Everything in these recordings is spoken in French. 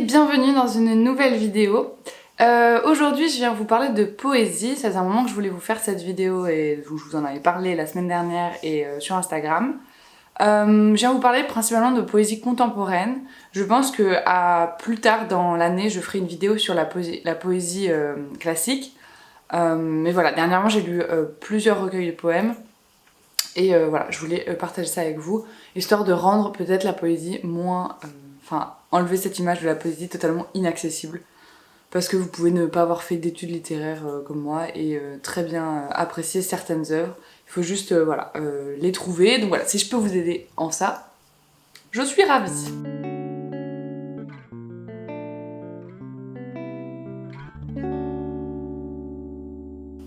bienvenue dans une nouvelle vidéo. Aujourd'hui je viens vous parler de poésie. Ça faisait un moment que je voulais vous faire cette vidéo et où je vous en avais parlé la semaine dernière et sur Instagram. Je viens vous parler principalement de poésie contemporaine. Je pense que plus tard dans l'année je ferai une vidéo sur la poésie classique. Mais voilà, dernièrement j'ai lu plusieurs recueils de poèmes. Et voilà, je voulais partager ça avec vous, histoire de rendre peut-être la poésie moins... enlever cette image de la poésie totalement inaccessible. Parce que vous pouvez ne pas avoir fait d'études littéraires comme moi et très bien apprécier certaines œuvres. Il faut juste les trouver. Donc voilà, si je peux vous aider en ça, je suis ravie.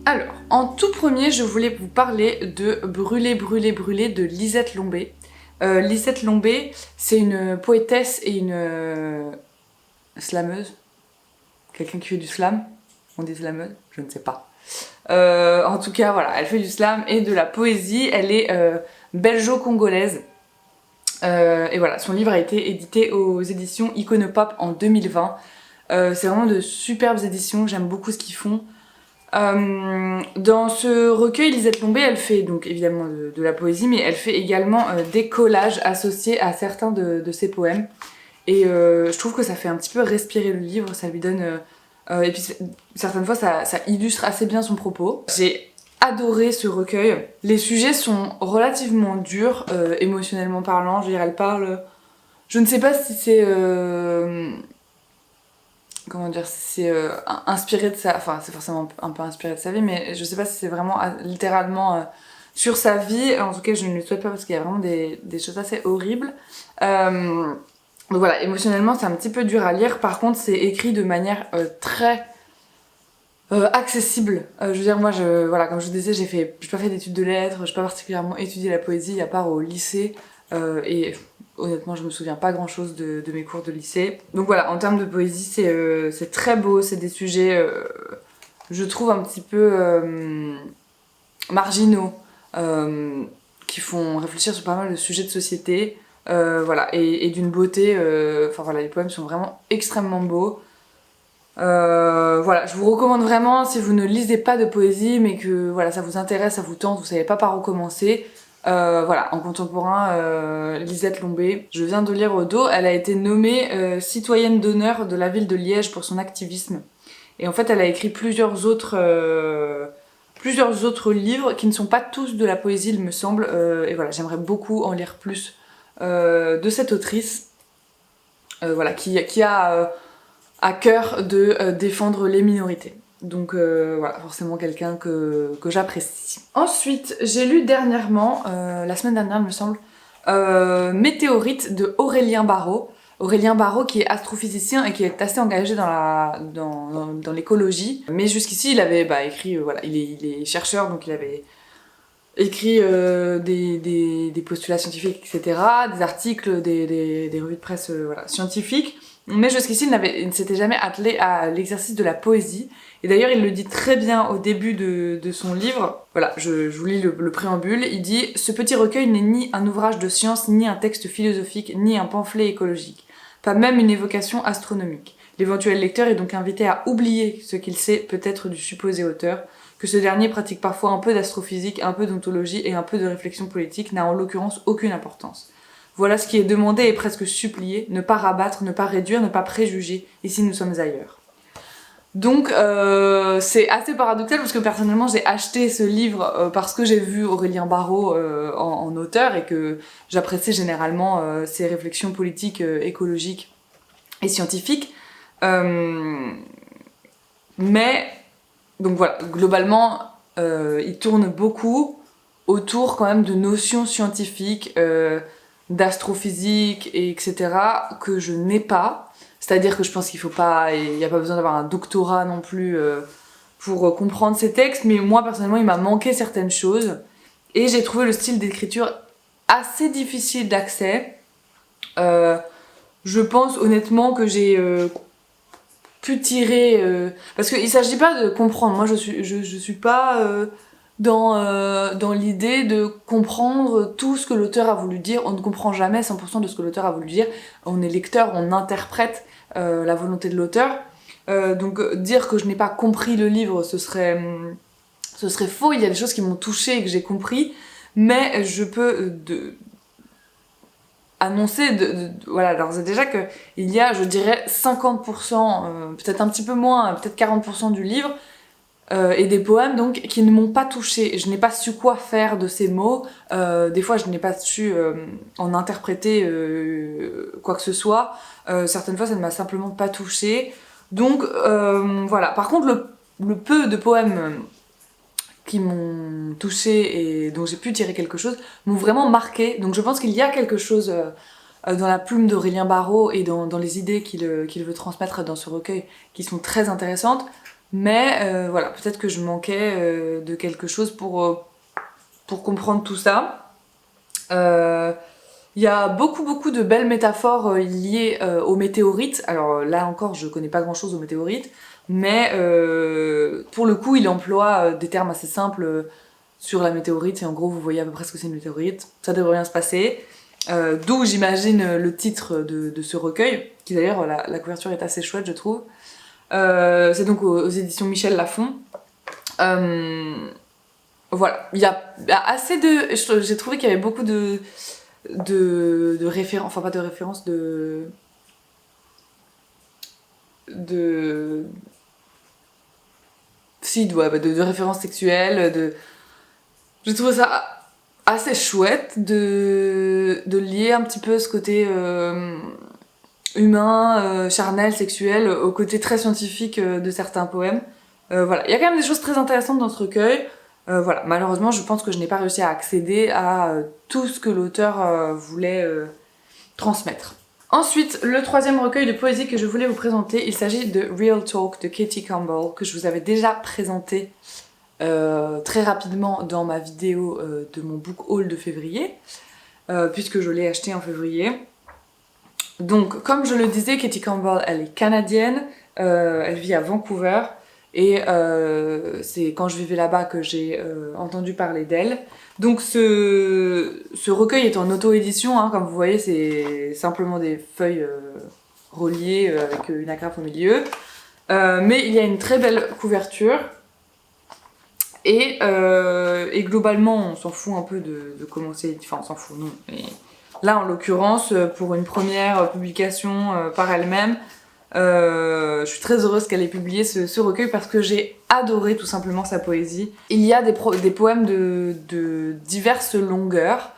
Alors, en tout premier, je voulais vous parler de Brûler, brûler, brûler de Lisette Lombé. Lisette Lombé, c'est une poétesse et une slameuse. Quelqu'un qui fait du slam. On dit slameuse? Je ne sais pas. En tout cas, voilà, elle fait du slam et de la poésie. Elle est belgeo-congolaise. Et voilà, son livre a été édité aux éditions Iconopop en 2020. C'est vraiment de superbes éditions, j'aime beaucoup ce qu'ils font. Dans ce recueil, Lisette Lombé, elle fait donc évidemment de la poésie, mais elle fait également des collages associés à certains de ses poèmes. Et je trouve que ça fait un petit peu respirer le livre, ça lui donne... et puis certaines fois, ça illustre assez bien son propos. J'ai adoré ce recueil. Les sujets sont relativement durs, émotionnellement parlant. Je veux dire, elle parle... Je ne sais pas si c'est... comment dire, c'est inspiré de sa... Enfin, c'est forcément un peu inspiré de sa vie, mais je sais pas si c'est vraiment littéralement sur sa vie. En tout cas, je ne le souhaite pas parce qu'il y a vraiment des choses assez horribles. Donc voilà, émotionnellement, c'est un petit peu dur à lire. Par contre, c'est écrit de manière très accessible. Je veux dire, moi, voilà, comme je vous disais, j'ai pas fait d'études de lettres, j'ai pas particulièrement étudié la poésie à part au lycée. Et honnêtement, je me souviens pas grand chose de mes cours de lycée. Donc voilà, en termes de poésie, c'est très beau, c'est des sujets, je trouve, un petit peu marginaux, qui font réfléchir sur pas mal de sujets de société. Voilà, et d'une beauté, enfin voilà, les poèmes sont vraiment extrêmement beaux. Voilà, je vous recommande vraiment, si vous ne lisez pas de poésie, mais que voilà, ça vous intéresse, ça vous tente, vous savez pas par où commencer, voilà, en contemporain, Lisette Lombé. Je viens de lire au dos, elle a été nommée citoyenne d'honneur de la ville de Liège pour son activisme. Et en fait, elle a écrit plusieurs autres livres qui ne sont pas tous de la poésie, il me semble. Et voilà, j'aimerais beaucoup en lire plus de cette autrice, voilà, qui a à cœur de défendre les minorités. Donc voilà, forcément quelqu'un que j'apprécie. Ensuite, j'ai lu dernièrement, la semaine dernière il me semble, Météorite de Aurélien Barraud. Aurélien Barraud qui est astrophysicien et qui est assez engagé dans l'écologie. Mais jusqu'ici il avait écrit, voilà, il est chercheur, donc il avait écrit des postulats scientifiques, etc., des articles, des revues de presse voilà, scientifiques. Mais jusqu'ici, il ne s'était jamais attelé à l'exercice de la poésie. Et d'ailleurs, il le dit très bien au début de son livre. Voilà, je vous lis le préambule. Il dit « Ce petit recueil n'est ni un ouvrage de science, ni un texte philosophique, ni un pamphlet écologique. Pas même une évocation astronomique. L'éventuel lecteur est donc invité à oublier ce qu'il sait peut-être du supposé auteur, que ce dernier pratique parfois un peu d'astrophysique, un peu d'ontologie et un peu de réflexion politique n'a en l'occurrence aucune importance. Voilà ce qui est demandé et presque supplié, ne pas rabattre, ne pas réduire, ne pas préjuger, ici nous sommes ailleurs. » Donc c'est assez paradoxal parce que personnellement j'ai acheté ce livre parce que j'ai vu Aurélien Barraud en auteur et que j'apprécie généralement ses réflexions politiques, écologiques et scientifiques. Mais donc voilà, globalement, il tourne beaucoup autour quand même de notions scientifiques, d'astrophysique, etc., que je n'ai pas. C'est-à-dire que je pense qu'il n'y a pas besoin d'avoir un doctorat non plus pour comprendre ces textes, mais moi personnellement, il m'a manqué certaines choses. Et j'ai trouvé le style d'écriture assez difficile d'accès. Je pense honnêtement que j'ai... pu tirer parce qu'il s'agit pas de comprendre, moi je suis pas dans l'idée de comprendre tout ce que l'auteur a voulu dire. On ne comprend jamais 100% de ce que l'auteur a voulu dire. On est lecteur, on interprète la volonté de l'auteur. Donc dire que je n'ai pas compris le livre, ce serait faux. Il y a des choses qui m'ont touchée et que j'ai compris, mais je peux annoncer voilà, alors c'est déjà que il y a, je dirais, 50%, peut-être un petit peu moins, peut-être 40% du livre et des poèmes donc qui ne m'ont pas touchée. Je n'ai pas su quoi faire de ces mots. Des fois, je n'ai pas su en interpréter quoi que ce soit. Certaines fois, ça ne m'a simplement pas touchée. Donc voilà. Par contre, le peu de poèmes qui m'ont touchée et dont j'ai pu tirer quelque chose m'ont vraiment marqué. Donc je pense qu'il y a quelque chose dans la plume d'Aurélien Barraud et dans les idées qu'il veut transmettre dans ce recueil qui sont très intéressantes. Mais voilà, peut-être que je manquais de quelque chose pour comprendre tout ça. Il y a beaucoup de belles métaphores liées aux météorites. Alors là encore, je connais pas grand-chose aux météorites, mais pour le coup, il emploie des termes assez simples sur la météorite. Et en gros, vous voyez à peu près ce que c'est une météorite. Ça devrait bien se passer. D'où j'imagine le titre de ce recueil, qui d'ailleurs, la couverture est assez chouette, je trouve. C'est donc aux éditions Michel Lafon. Voilà, il y a assez de... J'ai trouvé qu'il y avait beaucoup de références, enfin pas de références, si, ouais, de références sexuelles, j'ai trouvé ça assez chouette de lier un petit peu ce côté humain, charnel, sexuel, au côté très scientifique de certains poèmes. Voilà, il y a quand même des choses très intéressantes dans ce recueil. Voilà, malheureusement, je pense que je n'ai pas réussi à accéder à tout ce que l'auteur voulait transmettre. Ensuite, le troisième recueil de poésie que je voulais vous présenter, il s'agit de Real Talk de Katie Campbell, que je vous avais déjà présenté très rapidement dans ma vidéo de mon book haul de février, puisque je l'ai acheté en février. Donc, comme je le disais, Katie Campbell, elle est canadienne, elle vit à Vancouver, et c'est quand je vivais là-bas que j'ai entendu parler d'elle. Donc ce recueil est en auto-édition, hein, comme vous voyez, c'est simplement des feuilles reliées avec une agrafe au milieu. Mais il y a une très belle couverture. Et globalement, on s'en fout un peu de comment c'est... Enfin, on s'en fout, non. Mais là, en l'occurrence, pour une première publication par elle-même, je suis très heureuse qu'elle ait publié ce recueil parce que j'ai adoré tout simplement sa poésie. Il y a des poèmes de diverses longueurs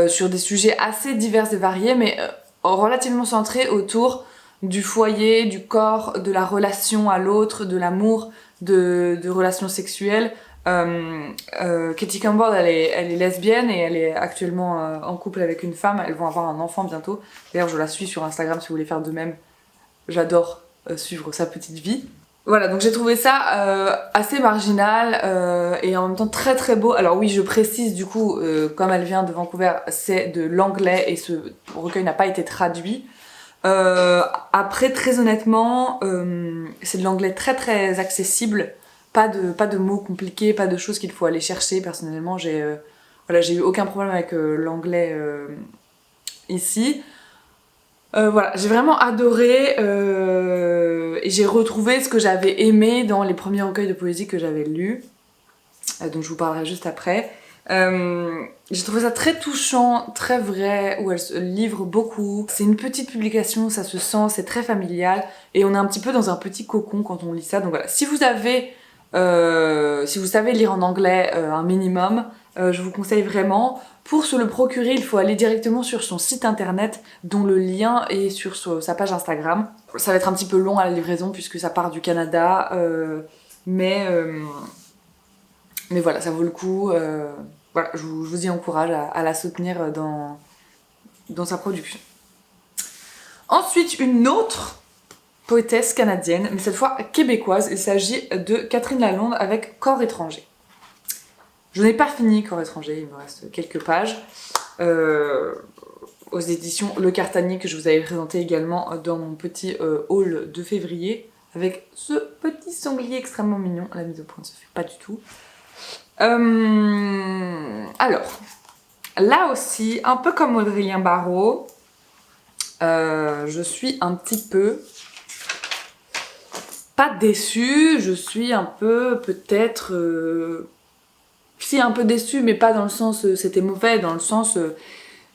sur des sujets assez divers et variés, mais relativement centrés autour du foyer, du corps, de la relation à l'autre, de l'amour, de relations sexuelles. Katie Campbell, elle est lesbienne et elle est actuellement en couple avec une femme. Elles vont avoir un enfant bientôt. D'ailleurs, je la suis sur Instagram si vous voulez faire de même. J'adore suivre sa petite vie. Voilà, donc j'ai trouvé ça assez marginal et en même temps très très beau. Alors oui, je précise du coup, comme elle vient de Vancouver, c'est de l'anglais et ce recueil n'a pas été traduit. Après, très honnêtement, c'est de l'anglais très très accessible. Pas de mots compliqués, pas de choses qu'il faut aller chercher. Personnellement, j'ai eu aucun problème avec l'anglais ici. Voilà, j'ai vraiment adoré et j'ai retrouvé ce que j'avais aimé dans les premiers recueils de poésie que j'avais lus, dont je vous parlerai juste après. J'ai trouvé ça très touchant, très vrai, où elle se livre beaucoup. C'est une petite publication, ça se sent, c'est très familial et on est un petit peu dans un petit cocon quand on lit ça. Donc voilà, si vous savez lire en anglais un minimum, je vous conseille vraiment. Pour se le procurer, il faut aller directement sur son site internet dont le lien est sur sa page Instagram. Ça va être un petit peu long à la livraison puisque ça part du Canada, mais voilà, ça vaut le coup. Voilà, je vous y encourage à la soutenir dans sa production. Ensuite, une autre poétesse canadienne, mais cette fois québécoise, il s'agit de Catherine Lalonde avec Corps étranger. Je n'ai pas fini Corps étranger, il me reste quelques pages. Aux éditions Le Cartanier que je vous avais présenté également dans mon petit haul de février avec ce petit sanglier extrêmement mignon. La mise au point ne se fait pas du tout. Alors, là aussi, un peu comme Audrien Barraud, je suis un petit peu... pas déçue, je suis un peu peut-être... si un peu déçue, mais pas dans le sens c'était mauvais, dans le sens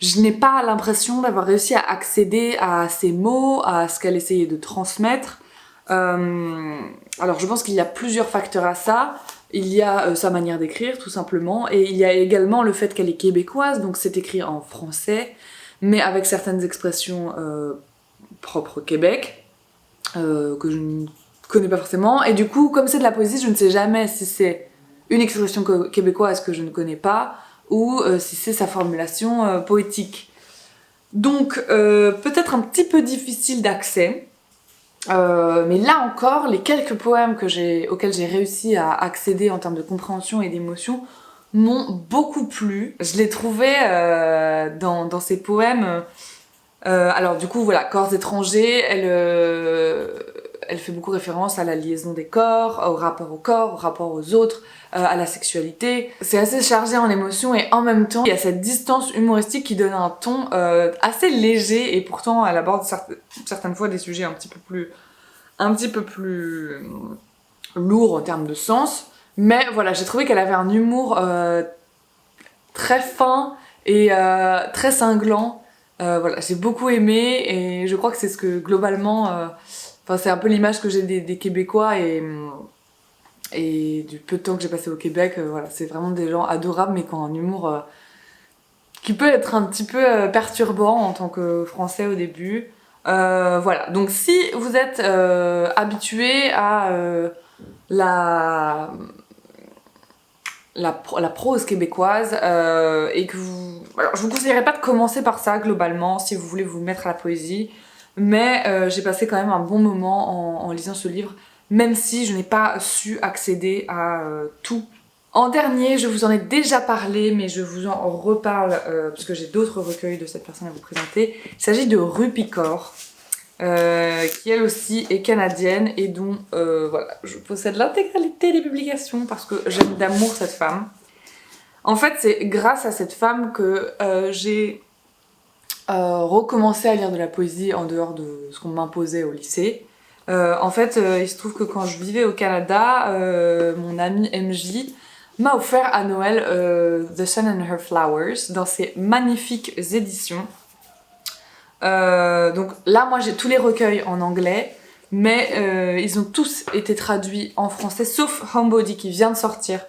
je n'ai pas l'impression d'avoir réussi à accéder à ces mots, à ce qu'elle essayait de transmettre. Alors je pense qu'il y a plusieurs facteurs à ça. Il y a sa manière d'écrire tout simplement, et il y a également le fait qu'elle est québécoise, donc c'est écrit en français, mais avec certaines expressions propres au Québec, que je ne connais pas forcément, et du coup comme c'est de la poésie, je ne sais jamais si c'est une expression québécoise que je ne connais pas, ou si c'est sa formulation poétique. Donc peut-être un petit peu difficile d'accès, mais là encore, les quelques poèmes auxquels j'ai réussi à accéder en termes de compréhension et d'émotion m'ont beaucoup plu. Je l'ai trouvé dans ces poèmes... alors du coup, voilà, Corps étrangers, elle fait beaucoup référence à la liaison des corps, au rapport aux autres, à la sexualité. C'est assez chargé en émotions et en même temps, il y a cette distance humoristique qui donne un ton assez léger, et pourtant elle aborde certaines fois des sujets un petit peu plus lourds en termes de sens. Mais voilà, j'ai trouvé qu'elle avait un humour très fin et très cinglant. Voilà, j'ai beaucoup aimé, et je crois que c'est ce que globalement... c'est un peu l'image que j'ai des Québécois, et du peu de temps que j'ai passé au Québec, voilà, c'est vraiment des gens adorables, mais qui ont un humour qui peut être un petit peu perturbant en tant que Français au début. Voilà, donc si vous êtes habitué à la prose québécoise, et que vous... Alors, je vous conseillerais pas de commencer par ça globalement si vous voulez vous mettre à la poésie, mais j'ai passé quand même un bon moment en lisant ce livre, même si je n'ai pas su accéder à tout. En dernier, je vous en ai déjà parlé, mais je vous en reparle parce que j'ai d'autres recueils de cette personne à vous présenter. Il s'agit de Rupi Kaur, qui elle aussi est canadienne, et dont voilà, je possède l'intégralité des publications parce que j'aime d'amour cette femme. En fait, c'est grâce à cette femme que j'ai recommencé à lire de la poésie en dehors de ce qu'on m'imposait au lycée. En fait, il se trouve que quand je vivais au Canada, mon amie MJ m'a offert à Noël The Sun and Her Flowers dans ses magnifiques éditions. Donc là, moi j'ai tous les recueils en anglais, mais ils ont tous été traduits en français, sauf Homebody qui vient de sortir.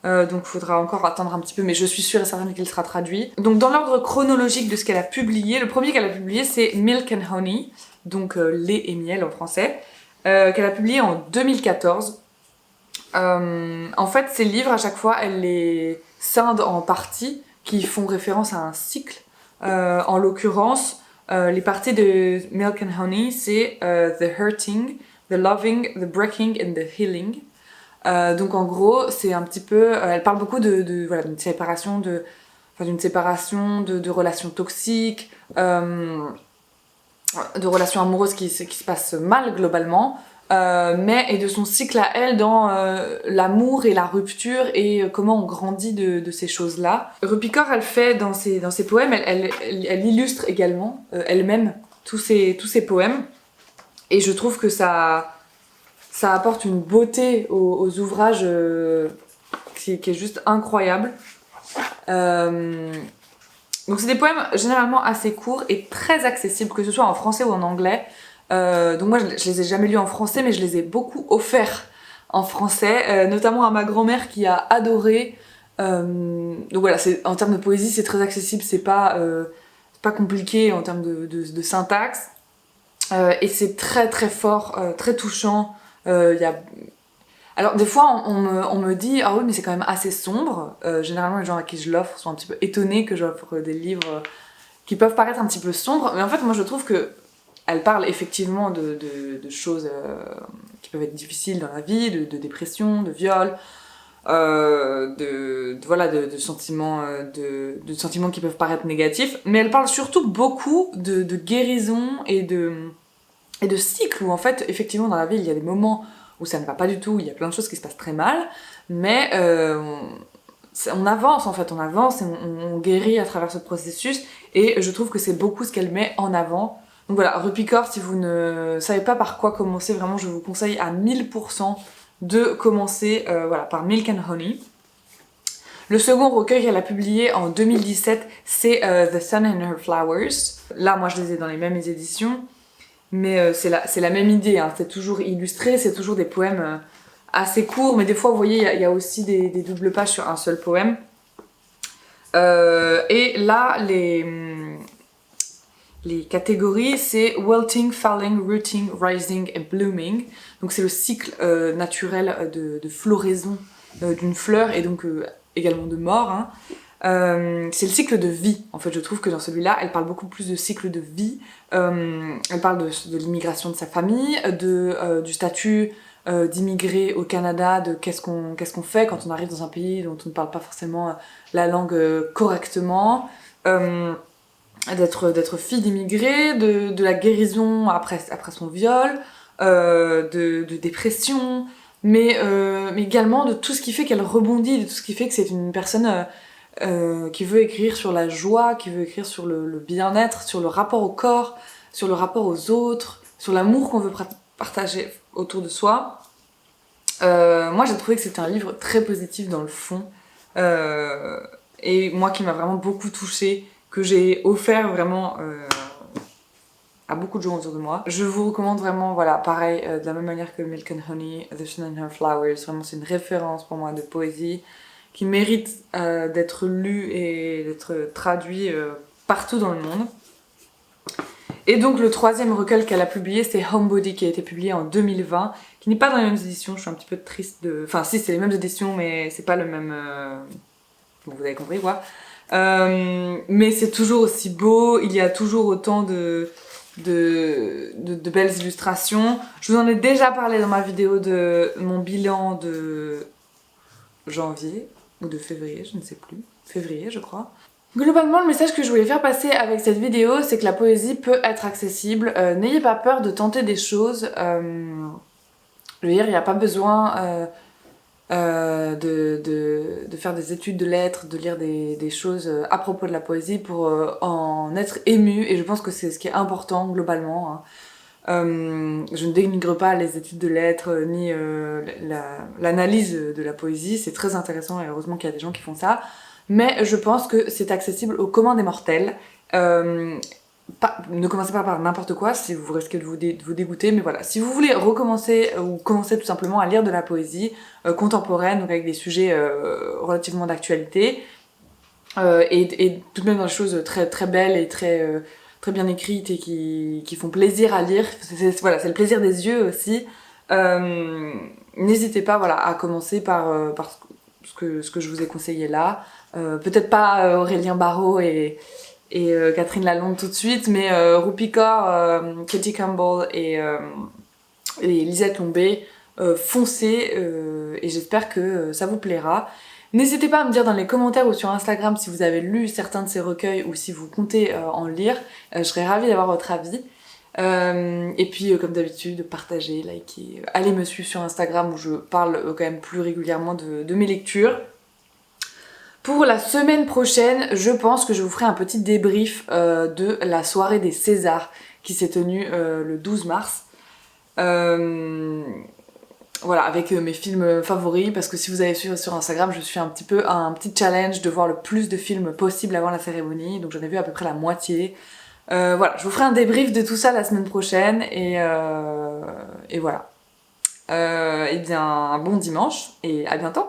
Donc il faudra encore attendre un petit peu, mais je suis sûre et certaine qu'il sera traduit. Donc dans l'ordre chronologique de ce qu'elle a publié, le premier qu'elle a publié c'est Milk and Honey, donc lait et miel en français, qu'elle a publié en 2014. En fait, ces livres, à chaque fois, elle les scinde en parties qui font référence à un cycle. En l'occurrence, les parties de Milk and Honey, c'est The Hurting, The Loving, The Breaking and The Healing. Donc en gros, c'est un petit peu... elle parle beaucoup voilà, d'une séparation, de relations toxiques, de relations amoureuses qui se passent mal globalement, et de son cycle à elle dans l'amour et la rupture, et comment on grandit de ces choses-là. Rupi Kaur, elle fait dans ses poèmes, elle illustre également elle-même tous ces poèmes, et je trouve que ça apporte une beauté aux ouvrages qui est juste incroyable. Donc c'est des poèmes généralement assez courts et très accessibles, que ce soit en français ou en anglais. Donc moi je les ai jamais lus en français, mais je les ai beaucoup offerts en français, notamment à ma grand-mère qui a adoré. Donc voilà, en termes de poésie c'est très accessible, c'est pas compliqué en termes de syntaxe, et c'est très très fort, très touchant. Alors des fois on me dit ah oui mais c'est quand même assez sombre. Généralement les gens à qui je l'offre sont un petit peu étonnés que j'offre des livres qui peuvent paraître un petit peu sombres, mais en fait moi je trouve que elle parle effectivement de choses qui peuvent être difficiles dans la vie, de dépression, de viol, de sentiments qui peuvent paraître négatifs, mais elle parle surtout beaucoup de guérison et de cycles, où en fait effectivement dans la vie il y a des moments où ça ne va pas du tout, il y a plein de choses qui se passent très mal, mais on avance en fait, on avance et on guérit à travers ce processus, et je trouve que c'est beaucoup ce qu'elle met en avant. Donc voilà, Rupi-Kaur, si vous ne savez pas par quoi commencer, vraiment je vous conseille à 1000% de commencer voilà, par Milk and Honey. Le second recueil qu'elle a publié en 2017, c'est The Sun and Her Flowers. Là, moi je les ai dans les mêmes éditions, mais c'est la même idée, hein. C'est toujours illustré, c'est toujours des poèmes assez courts, mais des fois vous voyez il y a aussi des doubles pages sur un seul poème. Et là les catégories, c'est wilting, falling, rooting, rising et blooming. Donc c'est le cycle naturel de floraison d'une fleur, et donc également de mort, hein. C'est le cycle de vie. En fait, je trouve que dans celui-là, elle parle beaucoup plus de cycle de vie. Elle parle de l'immigration de sa famille, du statut d'immigré au Canada, de qu'est-ce qu'on fait quand on arrive dans un pays dont on ne parle pas forcément la langue correctement, d'être fille d'immigré, de la guérison après son viol, de dépression, mais également de tout ce qui fait qu'elle rebondit, de tout ce qui fait que c'est une personne qui veut écrire sur la joie, qui veut écrire sur le bien-être, sur le rapport au corps, sur le rapport aux autres, sur l'amour qu'on veut partager autour de soi. Moi j'ai trouvé que c'était un livre très positif dans le fond, et moi qui m'a vraiment beaucoup touchée, que j'ai offert vraiment à beaucoup de gens autour de moi. Je vous recommande vraiment, voilà, pareil, de la même manière que Milk and Honey, The Sun and Her Flowers, vraiment c'est une référence pour moi de poésie qui mérite d'être lu et d'être traduit partout dans le monde. Et donc le troisième recueil qu'elle a publié, c'est Homebody, qui a été publié en 2020, qui n'est pas dans les mêmes éditions. Je suis un petit peu triste de... Enfin si, c'est les mêmes éditions, mais c'est pas le même... Bon, vous avez compris quoi. Mais c'est toujours aussi beau, il y a toujours autant de belles illustrations. Je vous en ai déjà parlé dans ma vidéo de mon bilan de janvier ou de février, je ne sais plus. Février, je crois. Globalement, le message que je voulais faire passer avec cette vidéo, c'est que la poésie peut être accessible. N'ayez pas peur de tenter des choses. Je veux dire, il n'y a pas besoin de faire des études de lettres, de lire des choses à propos de la poésie pour en être ému, et je pense que c'est ce qui est important globalement, hein. Je ne dénigre pas les études de lettres ni l'analyse de la poésie, c'est très intéressant et heureusement qu'il y a des gens qui font ça, mais je pense que c'est accessible au commun des mortels. Ne commencez pas par n'importe quoi, si vous risquez de vous dégoûter, mais voilà, si vous voulez recommencer ou commencer tout simplement à lire de la poésie contemporaine, donc avec des sujets relativement d'actualité, et tout de même dans des choses très, très belles et très bien écrites et qui font plaisir à lire, voilà, c'est le plaisir des yeux aussi, n'hésitez pas, voilà, à commencer par ce que je vous ai conseillé là. Peut-être pas Aurélien Barraud et Catherine Lalonde tout de suite, mais Rupi-Kaur, Katie Campbell et Lisette Lombé, foncez, et j'espère que ça vous plaira. N'hésitez pas à me dire dans les commentaires ou sur Instagram si vous avez lu certains de ces recueils ou si vous comptez en lire, je serais ravie d'avoir votre avis. Et puis comme d'habitude, partagez, likez, allez me suivre sur Instagram où je parle quand même plus régulièrement de mes lectures. Pour la semaine prochaine, je pense que je vous ferai un petit débrief de la soirée des Césars qui s'est tenue le 12 mars. Voilà, avec mes films favoris, parce que si vous avez suivi sur Instagram, je suis un petit challenge de voir le plus de films possible avant la cérémonie, donc j'en ai vu à peu près la moitié. Voilà, je vous ferai un débrief de tout ça la semaine prochaine, et voilà. Et bien, un bon dimanche, et à bientôt!